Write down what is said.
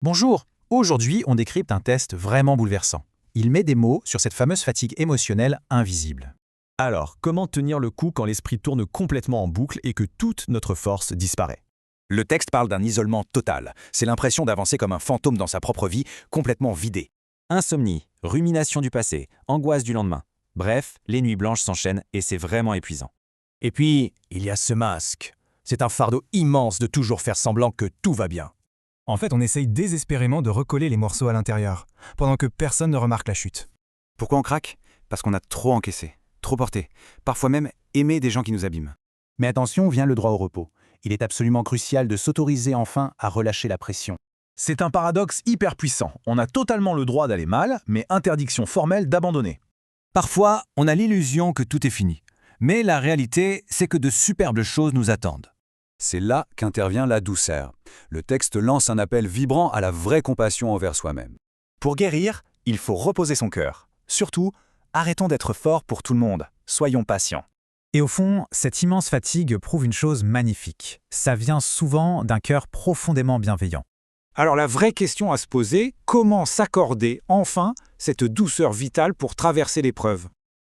Bonjour, aujourd'hui on décrypte un test vraiment bouleversant. Il met des mots sur cette fameuse fatigue émotionnelle invisible. Alors, comment tenir le coup quand l'esprit tourne complètement en boucle et que toute notre force disparaît? Le texte parle d'un isolement total. C'est l'impression d'avancer comme un fantôme dans sa propre vie, complètement vidé. Insomnie, rumination du passé, angoisse du lendemain. Bref, les nuits blanches s'enchaînent et c'est vraiment épuisant. Et puis, il y a ce masque. C'est un fardeau immense de toujours faire semblant que tout va bien. En fait, on essaye désespérément de recoller les morceaux à l'intérieur, pendant que personne ne remarque la chute. Pourquoi on craque? Parce qu'on a trop encaissé, trop porté, parfois même aimé des gens qui nous abîment. Mais attention, vient le droit au repos. Il est absolument crucial de s'autoriser enfin à relâcher la pression. C'est un paradoxe hyper puissant. On a totalement le droit d'aller mal, mais interdiction formelle d'abandonner. Parfois, on a l'illusion que tout est fini. Mais la réalité, c'est que de superbes choses nous attendent. C'est là qu'intervient la douceur. Le texte lance un appel vibrant à la vraie compassion envers soi-même. Pour guérir, il faut reposer son cœur. Surtout, arrêtons d'être forts pour tout le monde. Soyons patients. Et au fond, cette immense fatigue prouve une chose magnifique. Ça vient souvent d'un cœur profondément bienveillant. Alors la vraie question à se poser, comment s'accorder enfin cette douceur vitale pour traverser l'épreuve?